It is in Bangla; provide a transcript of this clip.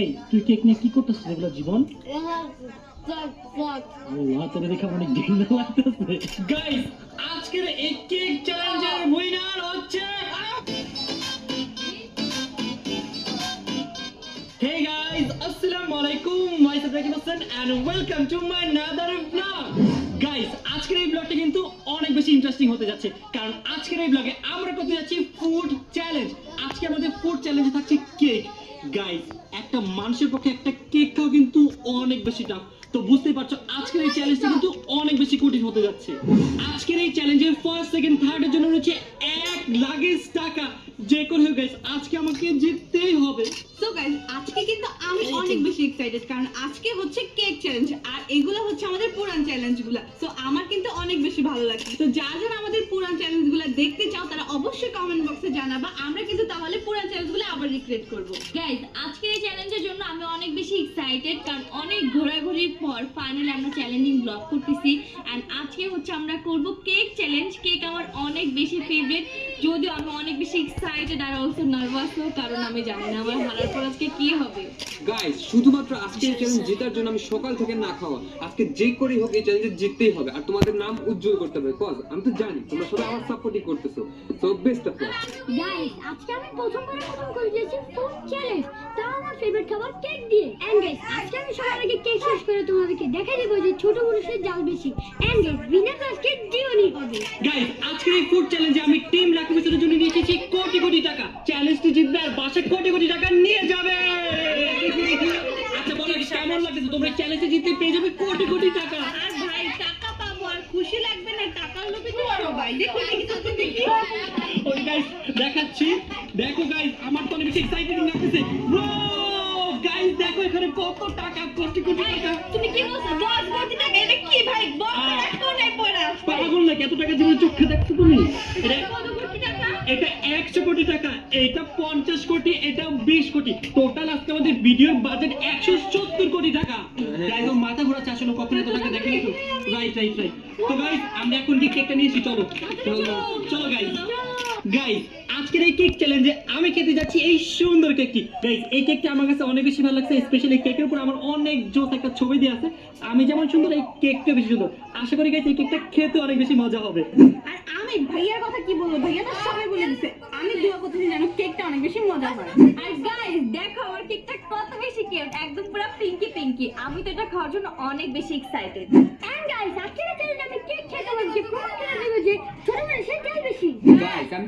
এই তুই কেক নিয়ে কি করতেছিস এগুলো জীবন? আল্লাহ তোরে দেখে অনেক ঘৃণা লাগতেছে। গাইস আজকের এই কেক চ্যালেঞ্জের উইনার হচ্ছে Hey guys, Assalamu alaikum. Myself Rakib Hassan and welcome to my another vlog. Guys, আজকের এই ব্লগটা কিন্তু অনেক বেশি ইন্টারেস্টিং হতে যাচ্ছে কারণ আজকের এই ব্লগে আমরা করতে যাচ্ছি ফুড চ্যালেঞ্জ। আজকে আমাদের ফুড চ্যালেঞ্জে থাকছে কেক। গাইস, একটা মানুষের পক্ষে একটা কেক খাওয়া কিন্তু অনেক বেশি টাফ। তো বুঝতেই পারছো আজকের এই চ্যালেঞ্জটা কিন্তু অনেক বেশি কঠিন হতে যাচ্ছে। আজকের এই চ্যালেঞ্জের ফার্স্ট সেকেন্ড থার্ডের জন্য রয়েছে 1 লাখ টাকা। যে করে হোক গাইস আজকে আমাকে জিততেই হবে। সো গাইস আজকে কিন্তু আমি অনেক বেশি এক্সাইটেড কারণ আজকে হচ্ছে কেক চ্যালেঞ্জ আর এগুলো হচ্ছে আমাদের পুরান চ্যালেঞ্জগুলো। সো আমার কিন্তু অনেক বেশি ভালো লাগছে। তো যারা আমাদের পুরান চ্যালেঞ্জগুলো দেখতে চাও তারা অবশ্যই কমেন্ট বক্সে জানাবা। আমরা কিন্তু তাহলে পুরান চ্যালেঞ্জগুলো আবার রিক্রিয়েট করব। গাইস আজকের এই চ্যালেঞ্জের জন্য আমি অনেক বেশি এক্সাইটেড কারণ অনেক ঘোরাঘুরির পর ফাইনালি আমরা চ্যালেঞ্জিং ব্লগ করতেছি এন্ড আজকে হচ্ছে আমরা করব কেক চ্যালেঞ্জ। কেক আমার অনেক বেশি ফেভারিট, যদিও আমি অনেক বেশি এক্সাইটেড আর অলসো নার্ভাসও কারণ আমি জানি না আমার হারার পর আজকে কি হবে। গাইস শুধুমাত্র আজকের চ্যালেঞ্জ জেতার জন্য আমি সকাল থেকে না খাওয়া আজকে যে করেই হোক এই চ্যালেঞ্জে জিততেই হবে আর তোমাদের নাম উজ্জ্বল করতে হবে। কজ আমি তো জানি তোমরা সবাই আমার সাপোর্টই করতেছো। So best of luck. Guys আজকে আমি প্রথমবারের মতন করে দিয়েছি ফুড চ্যালেঞ্জ, তাও আমার ফেভারিট খাবার কেক দিয়ে। এন্ড গাইস আজকে আমি সবার আগে কেক শেষ করে তোমাদেরকে দেখাই দেবো যে ছোট মানুষের জাল বেশি। এন্ড গাইস উইনার আজকে জীবনই হবে। গাইস আজকের এই ফুড চ্যালেঞ্জে আমি টিম রাকিবের জন্য নিয়ে এসেছি কোটি কোটি টাকা। চ্যালেঞ্জটি জিতবে আর বাসে কোটি কোটি টাকা নিয়ে যাবে। আচ্ছা বলো কেমন লাগছে? তোমরা চ্যালেঞ্জে জিতে পেয়ে যাবে কোটি কোটি টাকা। আর ভাই টাকা পাবো আর খুশি লাগবে না, টাকার লোভে তো সবাই দেখো নাকি সাথে দেখি। ওই গাইস দেখাচ্ছি, দেখো গাইস আমার তো অনেক বেশি এক্সাইটেড লাগতেছে। গাইস দেখো এখানে কত টাকা, কোটি কোটি টাকা। তুমি কি বলছো 10 কোটি টাকা? এটা কি ভাই বক্স কোনে পড়া? পাগল নাকি? এত টাকা জীবনে চোখে দেখছো তুমি? কত কোটি টাকা? এটা 100 কোটি টাকা, এটা 50 কোটি, এটা 20 কোটি। টোটাল আজকে আমাদের ভিডিওর বাজেট 170 কোটি টাকা। গাইস মাথা ঘোরাচ্ছে আসলে, কখনো এত টাকা দেখেনি তো। রাইট। তো গাইস আমরা এখন যে কেকটা নিয়েছি চলো চলো গাইস আজকের এই কেক চ্যালেঞ্জে আমি খেতে যাচ্ছি এই সুন্দর কেকটি। গাইস এই কেকটা আমার কাছে অনেক বেশি ভালো লাগছে, স্পেশালি এই কেকের উপর আমার অনেক জোস একটা ছবি দেওয়া আছে। আমি যেমন সুন্দর এই কেকটা বেশি সুন্দর। আশা করি গাইস এই কেকটা খেতে অনেক বেশি মজা হবে। আর আমি ভাইয়ার কথা কি বলবো, ভাইয়া তো সবাই বলে দিছে। আমি দোয়া করতেছি যেন কেকটা অনেক বেশি মজা হয়। আর গাইস দেখো আমার কেকটা কত বেশি কিউট, একদম পুরো পিঙ্কি। আমি তো এটা খাওয়ার জন্য অনেক বেশি এক্সাইটেড। এন্ড গাইস আজকের চ্যালেঞ্জে আমি কেক খেতে বলছি, প্রমাণ করে দেব যে ছোট মানুষের জাল বেশি। গাইস আমি